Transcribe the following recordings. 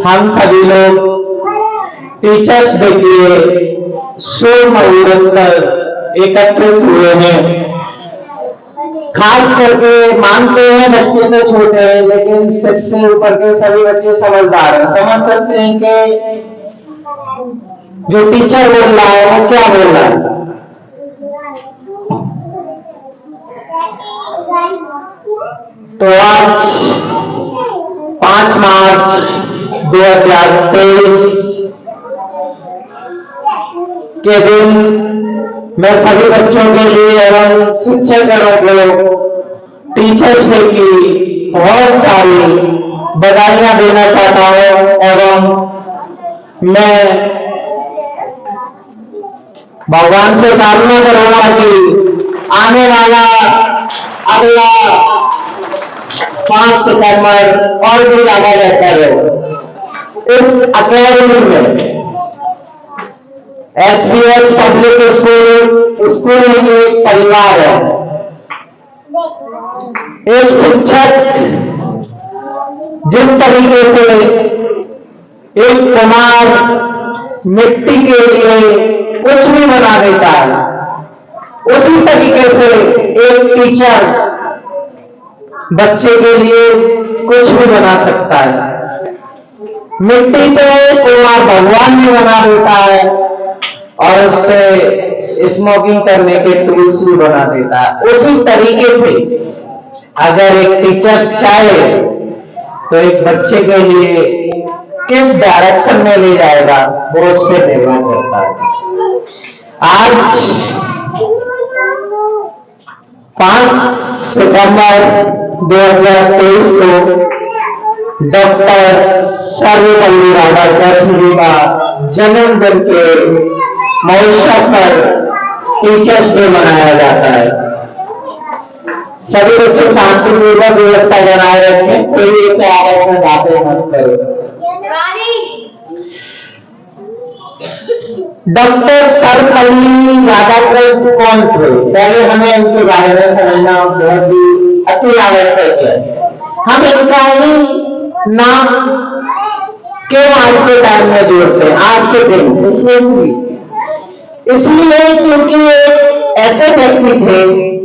हम सभी लोग टीचर्स डे के शुभ मुहूर्त पर एकत्रित हुए हैं। खास करके मानते हैं बच्चे तो छोटे हैं, लेकिन 6 से ऊपर के सभी बच्चे समझदार हैं, समझ सकते हैं कि जो टीचर बोल रहा है वो क्या बोल रहा है। तो आज 5 मार्च 2023 के दिन मैं सभी बच्चों के लिए एवं शिक्षकों को टीचर्स डे की बहुत सारी बधाइयां देना चाहता हूं एवं मैं भगवान से प्रार्थना करूंगा कि आने वाला अगला 5 सितंबर और भी ज्यादा बेहतर हो। इस अकेडमी में SBS पब्लिक स्कूल एक परिवार है। एक शिक्षक जिस तरीके से एक कुम्हार मिट्टी के लिए कुछ भी बना देता है, उसी तरीके से एक टीचर बच्चे के लिए कुछ भी बना सकता है। मिट्टी से कुम्हार भगवान भी बना देता है और उससे स्मोकिंग करने के टूल्स भी बना देता है। उसी तरीके से अगर एक टीचर चाहे तो एक बच्चे के लिए किस डायरेक्शन में ले जाएगा वो उस पर निर्भर करता है। आज 5 सितंबर 2023 को डॉक्टर सर्वपल्ली राधाकृष्ण जी का जन्मदिन के महोत्सव पर टीचर्स डे मनाया जाता है। सभी बच्चे शांतिपूर्वक व्यवस्था बनाए रखें, कोई एक आपस में बातें मत करो। डॉक्टर सर्वपल्ली राधाकृष्ण कौन थे? पहले हमें इनके बारे में समझना बहुत ही अति आवश्यक है। हम इनका ही नाम क्यों आज के टाइम में जोड़ते हैं, आज के दिन? इसलिए क्योंकि एक ऐसे व्यक्ति थे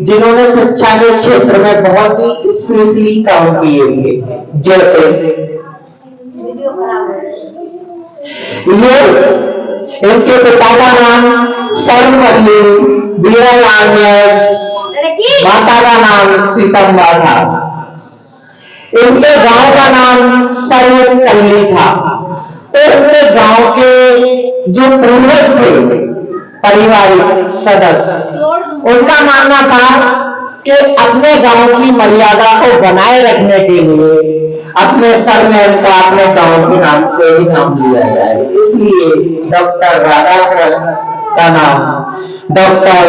जिन्होंने शिक्षा के क्षेत्र में बहुत ही स्पेशली काम किए थे। जैसे ये इनके पिता का नाम सर्वपल्ली वीरालाल, माता का नाम सीतम्बा था। इनके गांव का नाम सर्वपल्ली था। तो इनके गांव के जो पूर्वज थे, पारिवारिक सदस्य, उनका मानना था कि अपने गांव की मर्यादा को बनाए रखने के लिए अपने सरनेम का अपने गांव के नाम से ही नाम लिया जाए। इसलिए डॉक्टर राधाकृष्ण का नाम डॉक्टर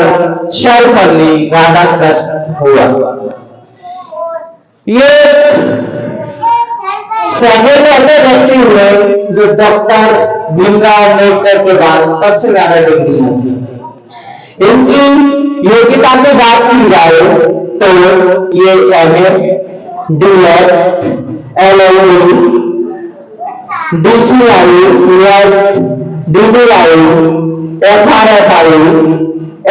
सर्वपल्ली राधाकृष्ण हुआ। ये सेकंड ऐसे व्यक्ति हुए जो डॉक्टर भीमराव अम्बेडकर के बाद सबसे ज्यादा डिग्री होती। इनकी योग्यता की बात की जाए तो ये MA, DEd, LLB, DCI, DBI, FRFI,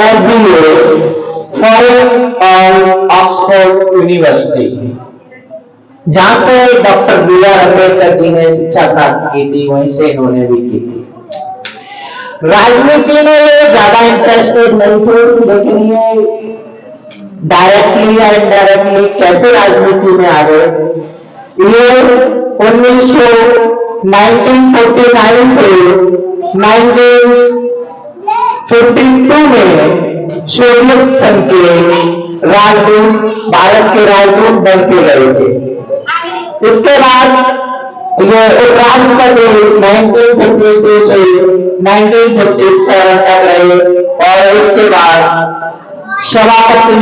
FBA, foreign और ऑक्सफोर्ड यूनिवर्सिटी, जहां से डॉक्टर BR अम्बेडकर जी ने शिक्षा प्राप्त की थी, वहीं से इन्होंने भी की थी। राजनीति में ये ज्यादा इंटरेस्टेड नहीं थे, लेकिन ये डायरेक्टली या इनडायरेक्टली कैसे राजनीति में आ गए? ये 1949 से 1952 में सोवियत संघ के राजदूत, भारत के राजदूत बन के गए थे। इसके बाद ये उपराष्ट्रपति 1952 से 1957 तक रहे और इसके बाद सभापति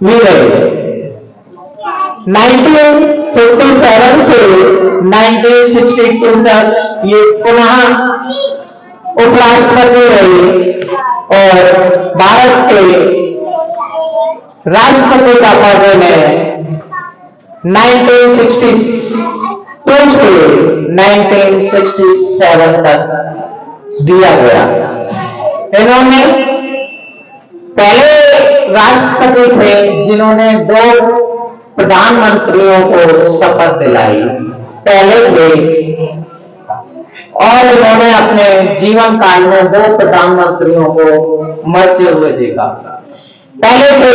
भी रहे। 1957 से 1962 तक ये पुनः उपराष्ट्रपति रहे और भारत के राष्ट्रपति का पद में 1960 2 से 1967 तक दिया गया। इन्होंने पहले राष्ट्रपति थे जिन्होंने 2 प्रधानमंत्रियों को शपथ दिलाई, पहले थे, और इन्होंने अपने जीवन काल में 2 प्रधानमंत्रियों को मरते हुए देखा। पहले थे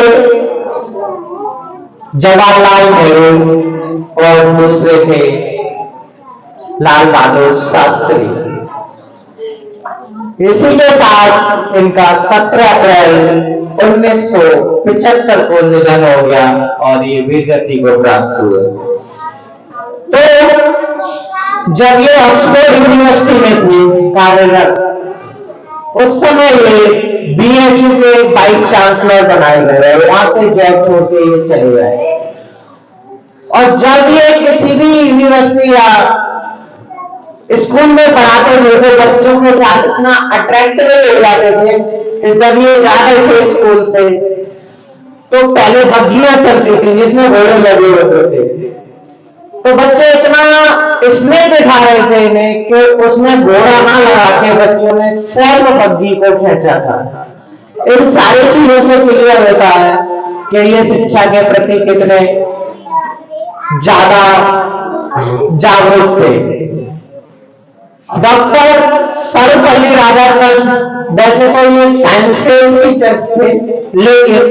जवाहरलाल नेहरू और दूसरे थे लाल बहादुर शास्त्री। इसी के साथ इनका 17 अप्रैल 1975 को निधन हो गया और ये वीरगति को प्राप्त हुए। तो जब ये ऑक्सफोर्ड यूनिवर्सिटी में थी कार्यरत, उस समय ये BHU के वाइस चांसलर बनाए गए, वहां से जॉब छोड़ के ये चले गए। और जब ये किसी भी यूनिवर्सिटी या स्कूल में पढ़ाते थे तो बच्चों के साथ इतना अट्रैक्टिव हो जाते थे कि जब ये जा रहे थे स्कूल से तो पहले बग्घियां चलती थी जिसमें घोड़े लगे होते थे, तो बच्चे इतना स्नेह दिखा रहे थे इन्हें कि उसमें घोड़ा ना लगा के बच्चों ने सर्व बग्घी को खींचा था। इन सारी चीजों से क्लियर होता है कि ये शिक्षा के प्रति कितने ज्यादा जागरूक थे। डॉक्टर सर्वपल्ली राधाकृष्ण वैसे तो ये साइंस के टीचर्स थे, लेकिन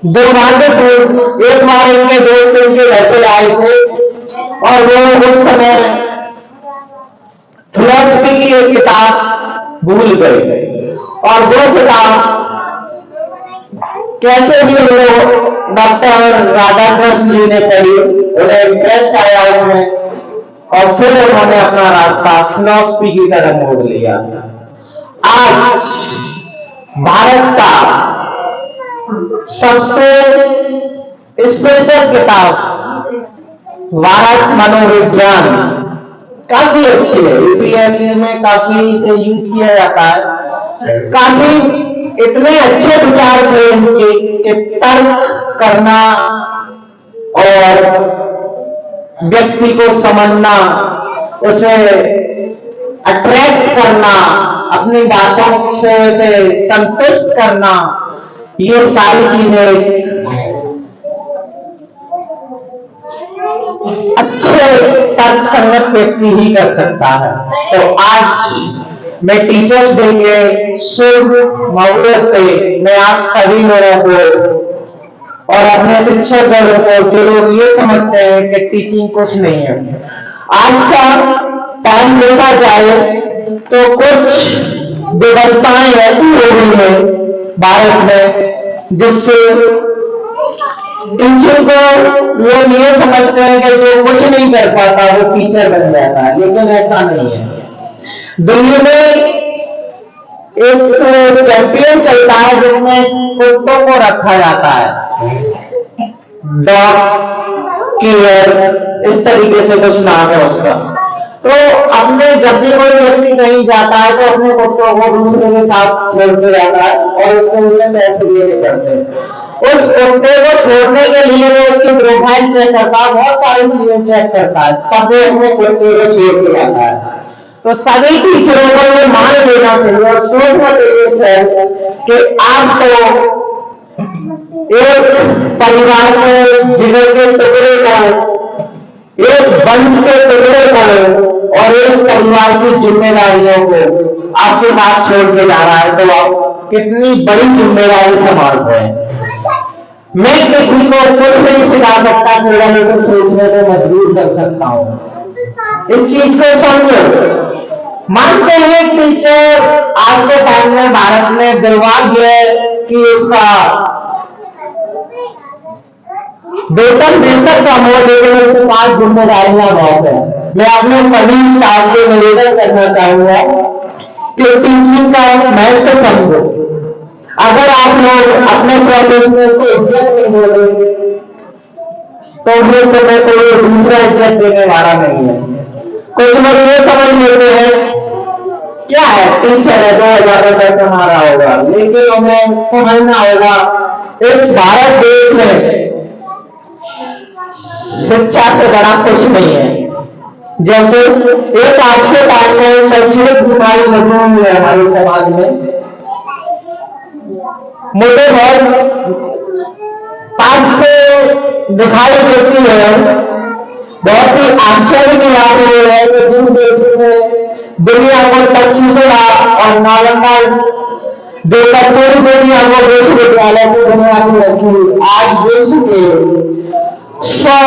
दुर्भाग्यपूर्ण एक बार इनके दोस्त इनके घर पे आए थे और वो उस समय फिलॉसफी की एक किताब भूल गए और वो किताब कैसे भी वो डॉक्टर राधाकृष्ण जी ने पढ़ी, उन्हें इंटरेस्ट आया उसमें और फिर उन्होंने अपना रास्ता फिलॉसफी की तरफ मोड़ लिया। आज भारत का सबसे स्पेशल किताब भारत मनोविज्ञान काफी अच्छी है, यूपीएससी में काफी इसे यूज किया जाता है। काफी इतने अच्छे विचार थे इनके कि तर्क करना और व्यक्ति को समझना, उसे अट्रैक्ट करना, अपनी बातों से उसे संतुष्ट करना, ये सारी चीजें अच्छे तर्क संगत व्यक्ति ही कर सकता है। तो आज मैं टीचर्स डे के शुभ मुहूर्त पे मैं आप सभी लोगों को और अपने शिक्षक वर्ग को जो लोग ये समझते हैं कि टीचिंग कुछ नहीं है, आज का टाइम देखा जाए तो कुछ व्यवस्थाएं ऐसी हो गई है भारत में जिससे टीचर को लोग ये समझते हैं कि जो कुछ नहीं कर पाता वो टीचर बन जाता है, लेकिन ऐसा नहीं है। दिल्ली में एक कैंपेन चलता है जिसमें कुत्तों को रखा जाता है, डॉग केयर, इस तरीके से कुछ नाम है उसका। तो अपने जब भी कोई व्यक्ति कहीं जाता है तो अपने कुत्तों को दूसरे के साथ छोड़ के जाता है और उसके लिए पैसे दिए करते हैं। उस कुत्ते को छोड़ने के लिए वो उसकी प्रोफाइल चेक करता है, बहुत सारी चीजें चेक करता है, तब वो अपने कुत्ते को छोड़ के जाता है। तो सभी टीचरों को ये मान लेना चाहिए और सोचना चाहिए सर कि आप तो एक परिवार में जिगर के टुकड़े को, एक वंश के टुकड़े को और एक परिवार की जिम्मेदारियों को आपके पास छोड़ के जा रहा है, तो आप कितनी बड़ी जिम्मेदारी संभालते हैं। मैं किसी को कुछ नहीं सिखा सकता, केवल इसे सोचने को मजबूर कर सकता हूं। इस चीज को समझो। मानते हैं टीचर आज के टाइम में भारत में दुर्भाग्य है कि उसका वेतन बेशक कम हो, लेकिन उसके पास जिम्मेदारियां बहुत है। मैं अपने सभी स्टाफ से निवेदन करना चाहूंगा कि टीचिंग का महत्व समझो। अगर आप लोग अपने प्रोफेशनल को इज्जत नहीं दोगे तो फिर तुम्हें कोई दूसरा इज्जत देने वाला नहीं है। कुछ लोग ये समझ लेते हैं क्या है, टीचर है, 2000 रुपए कमा रहा होगा, लेकिन हमें समझना होगा इस भारत देश में शिक्षा से बड़ा कुछ नहीं है। जैसे एक आज के टाइम में शैक्षणिक बीमारी लगी हुई है हमारे समाज में। मुझे बहुत पास से दिखाई देती है, बहुत ही आश्चर्य की बात यह है कि जिस देश में दुनिया को 25 लाख और नालंदा देकर पूरी दुनिया को विश्वविद्यालय की बुनियादी रखी, आज विश्व के 100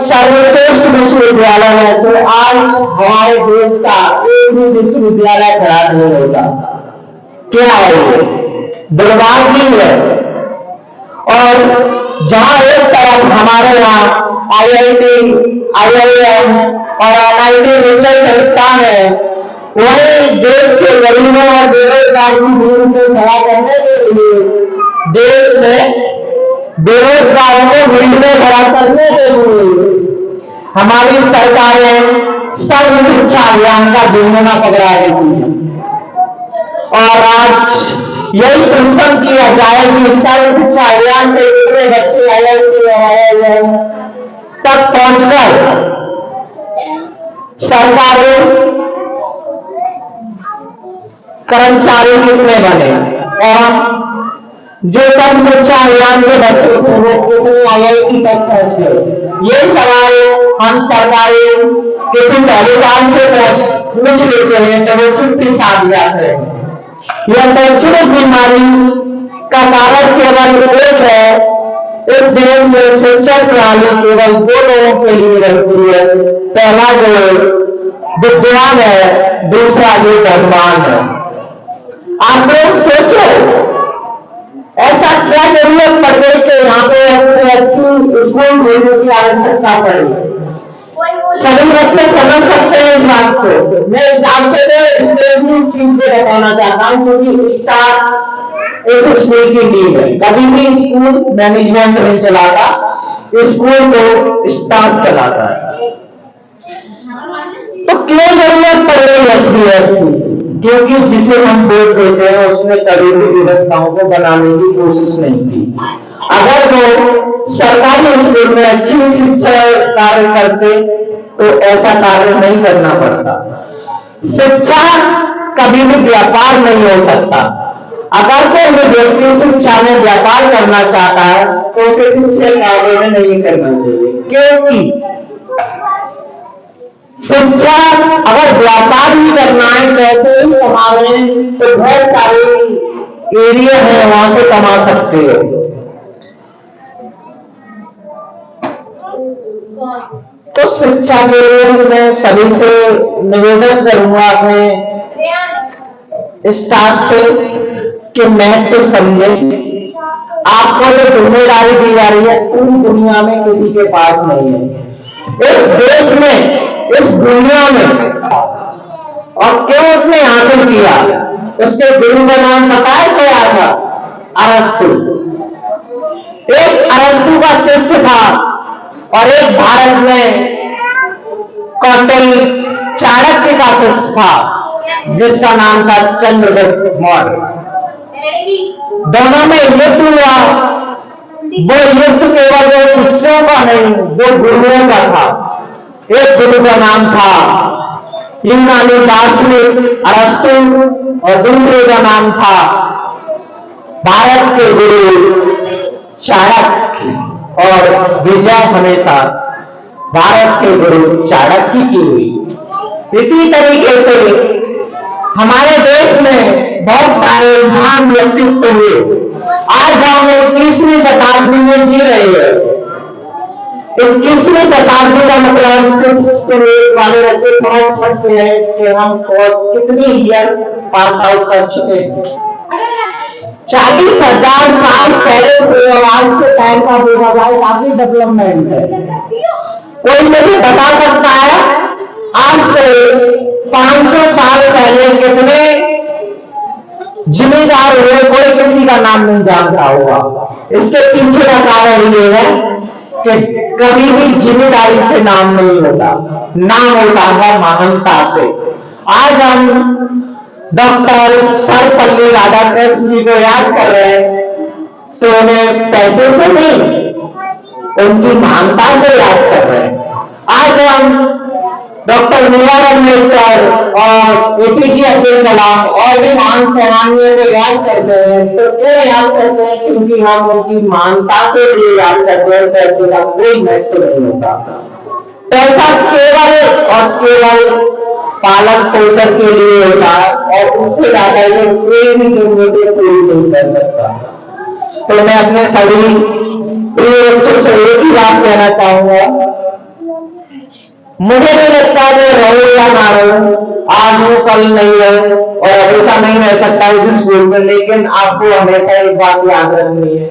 सर्वश्रेष्ठ विश्वविद्यालय में से आज हमारे देश का एक भी विश्वविद्यालय खड़ा नहीं होता। क्या है ये? दुर्भाग्य है। और जहां एक तरफ हमारे यहाँ IIT, IIM और NIT रिसर्च संस्थान है, वही देश के गरीबों और बेरोजगार की भीड़ को खड़ा करने के लिए, देश में बेरोजगारों को भीड़ में खड़ा करने के लिए हमारी सरकारें सर्व शिक्षा अभियान का दुनिया पकड़ा देती है। और आज यही प्रश्न किया जाए कि सर्व शिक्षा अभियान के कितने बच्चे IIT तक पहुंचकर सरकारी कर्मचारी कितने बने, और जो सर्व शिक्षा अभियान के बच्चे थे वो कितने IIT तक पहुंचे। ये सवाल हम सरकारी किसी अधिकार से पूछ लेते हैं तो वो चुप्पी साध जाते हैं। यह शैक्षणिक बीमारी का कारण केवल एक है, इस देश में शिक्षा प्रणाली केवल 2 लोगों के लिए रहती है, पहला जो विद्वान है, दूसरा जो धनवान है। आप लोग सोचो, ऐसा क्या जरूरत पड़ गई कि यहाँ पे स्कूल खोलने की आवश्यकता पड़ी? सभी बच्चे समझ सकते हैं इस बात को। मैं इस हिसाब से स्टेशनरी स्कीम पे बताना चाहता हूँ, क्योंकि स्टार्ट इस स्कूल की नींव है। कभी भी स्कूल मैनेजमेंट नहीं चलाता, स्कूल को स्टाफ चलाता है। तो क्यों जरूरत पड़ रही है SBS की? क्योंकि जिसे हम वोट देते हैं उसने कभी भी व्यवस्थाओं को बनाने की कोशिश नहीं की। अगर वो सरकारी स्कूल में अच्छी शिक्षा कार्य करते तो ऐसा कार्य नहीं करना पड़ता। शिक्षा कभी भी व्यापार नहीं हो सकता। अगर कोई व्यक्ति शिक्षा में व्यापार करना चाहता है तो उसे शिक्षा कार्य में नहीं करना चाहिए, क्योंकि शिक्षा अगर व्यापार ही करना है, पैसे ही कमा रहे हैं तो बहुत सारे एरिया है वहां से कमा सकते हो। तो शिक्षा के लिए मैं सभी से निवेदन करूंगा अपने स्टाफ से कि मैं तो समझे, आपको जो जिम्मेदारी दी जा रही है पूरी दुनिया में किसी के पास नहीं है। इस देश में, इस दुनिया में, और क्यों उसने हासिल किया? उसके गुरु का नाम पता है क्या था? अरस्तु। एक अरस्तु का शिष्य था और एक भारत में कौटिल्य चाणक्य का शिष्य था जिसका नाम था चंद्रगुप्त मौर्य। दोनों में युद्ध हुआ। वो युद्ध केवल वो शिष्यों का नहीं, वो गुरुओं का था। एक गुरु का नाम था यूनानी दार्शनिक अरस्तु और दूसरे का नाम था भारत के गुरु चाणक्य, और विजय हमेशा भारत के गुरु चाणक्य की हुई। इसी तरीके से हमारे देश में बहुत सारे महान व्यक्तित्व हुए। आज हम 21वीं शताब्दी में जी रहे हैं। 21वीं शताब्दी का मतलब वाले बच्चे समझ सकते हैं कि हम कितनी ईयर पास आउट कर चुके हैं। 40,000 साल पहले से और आज के टाइम का देखा जाए काफी डेवलपमेंट है। कोई मुझे बता सकता है आज से 500 साल पहले कितने जिम्मेदार हुए? कोई किसी का नाम नहीं जानता होगा। इसके पीछे का कारण ये है कि कभी भी जिम्मेदारी से नाम नहीं होता, नाम होता है महानता से। आज हम डॉक्टर सर्वपल्ली राधाकृष्ण जी को याद कर रहे हैं तो उन्हें पैसे से नहीं, उनकी महानता से याद कर रहे हैं। आज हम डॉक्टर BR अम्बेडकर और APJ अब्दुल कलाम और भी महान सेनानियों को याद करते हैं तो क्यों याद करते हैं? क्योंकि हम उनकी महानता के लिए याद करते हैं। पैसे का कोई महत्व नहीं होता। पैसा केवल और केवल पालन पोषण के लिए होता है और उससे ज्यादा ये कोई भी जरूरतें पूरी नहीं कर सकता। तो मैं अपने सभी प्रिय बच्चों से एक ही बात कहना चाहूंगा, मुझे नहीं लगता कि रहो या ना रहो, आज हो कल नहीं है और हमेशा नहीं रह सकता इस स्कूल में, लेकिन आपको हमेशा एक बात याद रखनी है,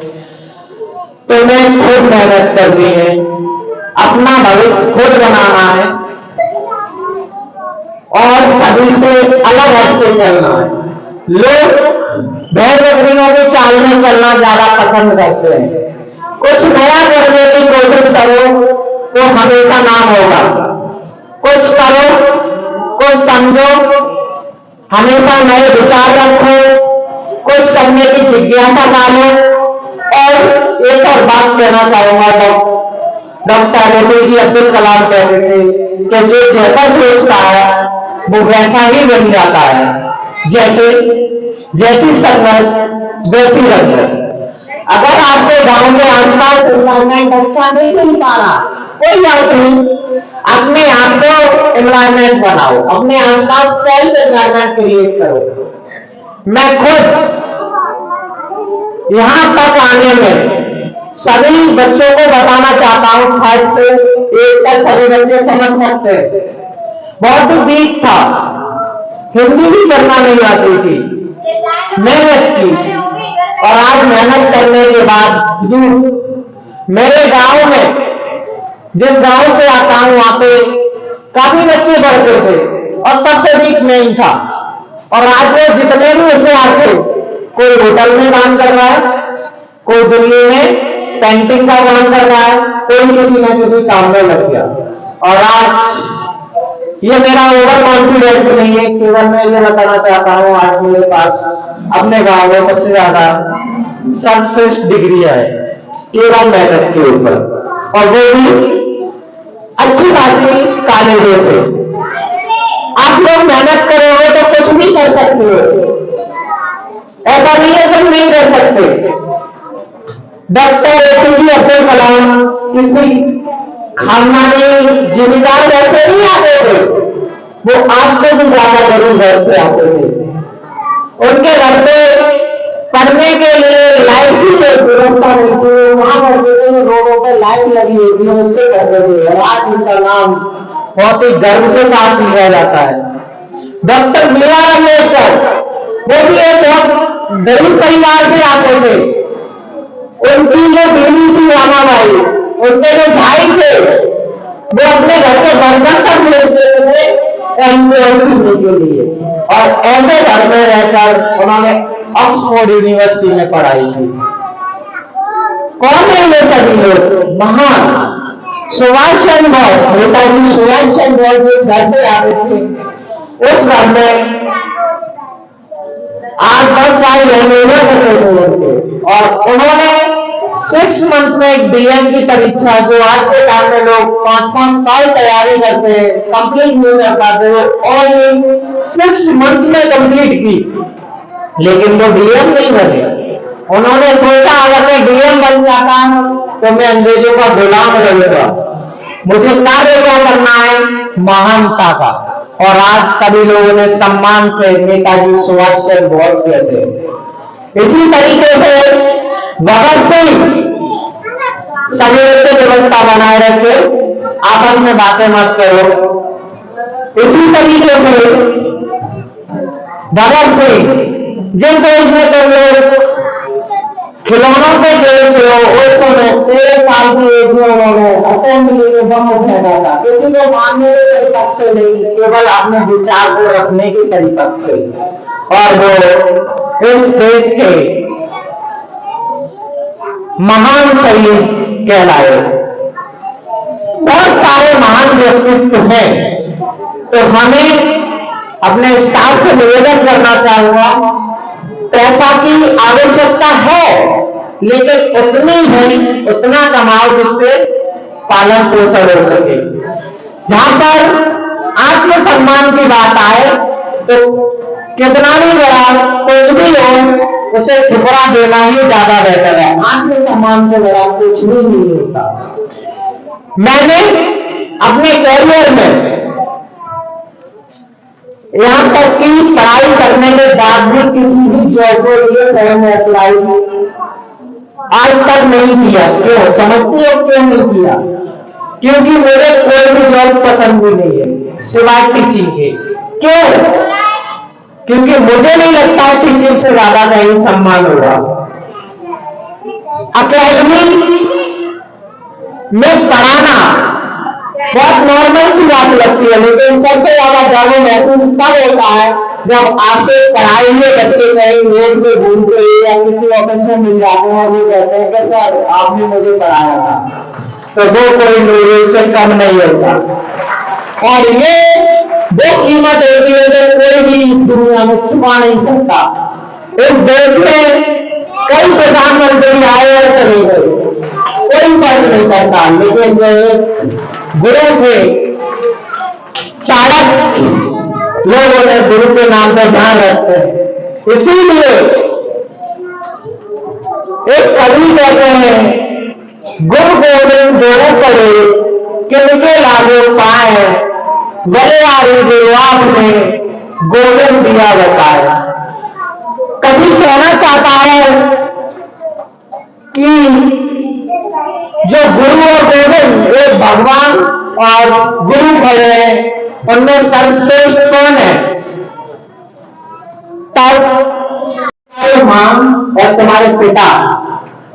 तो मैं खुद मेहनत करनी है, अपना भविष्य खुद बनाना है और सभी से अलग हट के चलना है। लोग भेड़ बकरियों की चाल में चलना ज्यादा पसंद करते हैं। कुछ नया करने की कोशिश करो तो हमेशा नाम होगा। कुछ करो, कुछ समझो, हमेशा नए विचार रखो, कुछ करने की जिज्ञासा डालो। और एक और बात कहना चाहूंगा, डॉक्टर APJ अब्दुल कलाम कहते थे कि जो जैसा सोचता है वो वैसा ही बन जाता है, जैसी संगत वैसी रंगत। अगर आपके गांव के आसपास एनवायरमेंट अच्छा नहीं मिल पा रहा, कोई बात नहीं, अपने आप को एनवायरमेंट बनाओ, अपने आसपास सेल्फ एनवायरमेंट क्रिएट करो। मैं खुद यहां तक आने में सभी बच्चों को बताना चाहता हूं, फर्स्ट से 8 तक सभी बच्चे समझ सकते हैं। बहुत वीक था, हिंदी भी पढ़ना नहीं आती थी, मेहनत की और आज मेहनत करने के बाद मेरे गांव में, जिस गांव से आता हूं, वहां पे काफी बच्चे पढ़ते थे और सबसे वीक मैं ही था। और आज वो जितने भी होशियार थे, कोई होटल में काम कर रहा है, कोई दिल्ली में पेंटिंग का काम कर रहा है, कोई किसी न किसी काम में लग गया। और आज ये मेरा ओवर कॉन्फिडेंस नहीं है, केवल मैं ये बताना चाहता हूं, आज मेरे पास अपने गांव में सबसे ज्यादा सर्वश्रेष्ठ डिग्रियां है केवल मेहनत के ऊपर, और वो भी अच्छी खासी कॉलेजों से। आप लोग मेहनत करोगे तो कुछ भी कर सकते हो, ऐसा नहीं है तुम नहीं कर सकते। डॉक्टर APJ अब्दुल कलाम किसी खानदानी जिम्मेदार घर से नहीं आते थे, वो आपसे भी ज्यादा गरीब घर से आते थे। उनके घर पे पढ़ने के लिए लाइट की व्यवस्था नहीं थी, वहां पढ़ते थे, रोडों पर लाइट लगी होती है, उससे पढ़ते थे। और आज उनका नाम बहुत ही गर्व के साथ लिया जाता है। डॉक्टर BR अम्बेडकर, वो भी एक बहुत गरीब परिवार से आते थे। उनकी जो बीवी थी रामाबाई, उनके जो भाई थे, वो अपने घर के बर्तन तक भेजते थे पीने के लिए, और ऐसे घर में रहकर उन्होंने ऑक्सफोर्ड यूनिवर्सिटी में पढ़ाई की। कौन है ये सभी लोग? महान सुभाष चंद्र बोस। नेताजी सुभाष चंद्र बोस जिस घर से आते थे, उस घर में 8-10 साल रहने करते थे उनके, और उन्होंने 6 मंथ में एक DM की परीक्षा, जो आज के टाइम में लोग 5-5 साल तैयारी करते हैं, कंप्लीट नहीं कर पाते, और 6 मंथ में कंप्लीट की, लेकिन वो DM नहीं बने। उन्होंने सोचा अगर मैं DM बन जाता तो मैं अंग्रेजों का गुलाम रहूंगा, मुझे कार्य क्या करना है? महानता का। और आज सभी लोगों ने सम्मान से नेताजी सुभाष चंद्र बोस कहते हैं। इसी तरीके से भगत सिंह, सभी बच्चे व्यवस्था बनाए रखे, आपस में बातें मत करो। इसी तरीके से भगत सिंह, जिस एज में तुम लोग खिलौनों से खेलते हो, उस समय 13 साल की एज में उन्होंने असेंबली में बम उठाया था, किसी को मानने के परिपक्व से नहीं, केवल अपने विचार को रखने के परिपक्व से। और वो इस देश के महान सैनिक कहलाए। बहुत सारे महान व्यक्तित्व हैं, तो हमें अपने स्टाफ से निवेदन करना चाहूंगा, पैसा की आवश्यकता है, लेकिन उतनी है, उतना कमाओ जिससे पालन पोषण हो सके। जहां पर आत्मसम्मान की बात आए तो कितना भी बड़ा कुछ भी हो उसे ठुकरा देना ही ज्यादा बेहतर है। आत्मसम्मान से बड़ा कुछ भी नहीं होता। मैंने अपने कैरियर में यहां तक कि पढ़ाई करने के बाद भी किसी भी जॉब के लिए मैंने अप्लाई आज तक नहीं किया। क्यों समझती हो क्यों नहीं किया? क्योंकि मुझे कोई भी जॉब पसंद भी नहीं है सिवाय टीचिंग के। क्यों? क्योंकि मुझे नहीं लगता टीचिंग से ज्यादा कहीं सम्मान होगा। अकेडमी में पढ़ाना बहुत नॉर्मल सी बात लगती है, लेकिन सबसे ज्यादा गर्व महसूस तब होता है जब आपके पढ़ाई हुए बच्चे कहीं रोड पे घूमते या किसी ऑफिस में मिल जाते हैं और वो कहते हैं कि सर आपने मुझे पढ़ाया था, तो वो कोई नॉलेज से कम नहीं होता। और ये वो कीमत होती है जो कोई भी इस दुनिया में छुपा नहीं सकता। इस देश में कई प्रधानमंत्री आए और चले गए, कोई फर्क नहीं पड़ता, लेकिन जो गुरु थे चाणक लोग उन्हें गुरु के नाम पर ध्यान रखते हैं। इसीलिए एक कवि कहते हैं गुरु गोविंद दोनों पड़े किनके लागू पाए, गले आरी जो आपने गोविंद दिया बताया। कवि कहना चाहता है कि जो गुरु और गोविंद एक भगवान और गुरु खड़े हैं, उनमें सर्वश्रेष्ठ कौन है? तब तुम्हारे मां और तुम्हारे पिता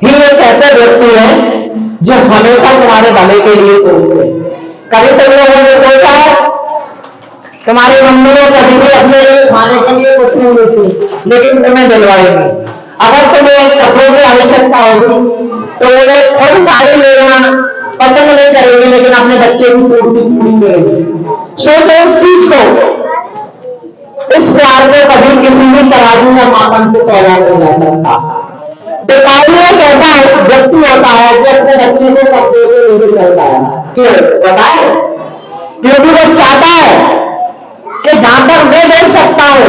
ही एक ऐसे व्यक्ति हैं जो हमेशा तुम्हारे भले के लिए सोचते हैं। कभी तुम लोगों ने सोचा है तुम्हारी मम्मी ने कभी भी अपने लिए खाने के लिए कुछ नहीं देती, लेकिन तुम्हें दिलवाएंगी। अगर तुम्हें कपड़ों की आवश्यकता होगी तो उन्हें खुद साड़ी लेना पसंद नहीं करेगी, लेकिन अपने बच्चे की पूर्ति पूरी करेगी। सोचो इस चीज को, इस प्यार को कभी किसी भी तराजू या मापन से पैदा नहीं जा सकता। पिताई एक ऐसा व्यक्ति होता है जो अपने बच्चे को कपड़े को लेकर चलता है। क्यों बताए? क्योंकि वो चाहता है कि जहां तक मैं देख सकता हूं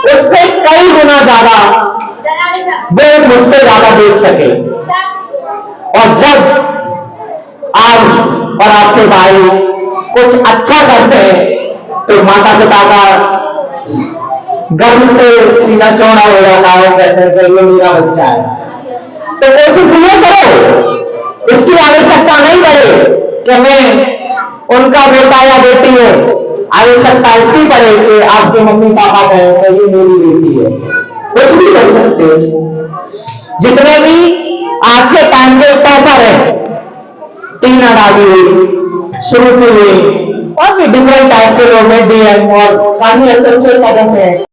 उससे कई गुना ज्यादा वो मुझसे ज्यादा देख सके। और जब आप और आपके भाई कुछ अच्छा करते हैं तो माता पिता का गर्व से सीना चौड़ा हो जाता है, कहते हैं कि ये मेरा बच्चा है। तो कोशिश ये करो, इसकी आवश्यकता नहीं पड़े कि मैं उनका बेटा या बेटी हूं। आवश्यकता इसकी पड़े कि आपके मम्मी पापा कहें कि ये मेरी बेटी है। कुछ भी कर सकते हो। जितने भी आज के टाइम के टॉपर है, टीना डाली, शुरू हुए और भी डिफरेंट टाइप के लोग हैं, डीएम और काफी अच्छे अच्छे पदों से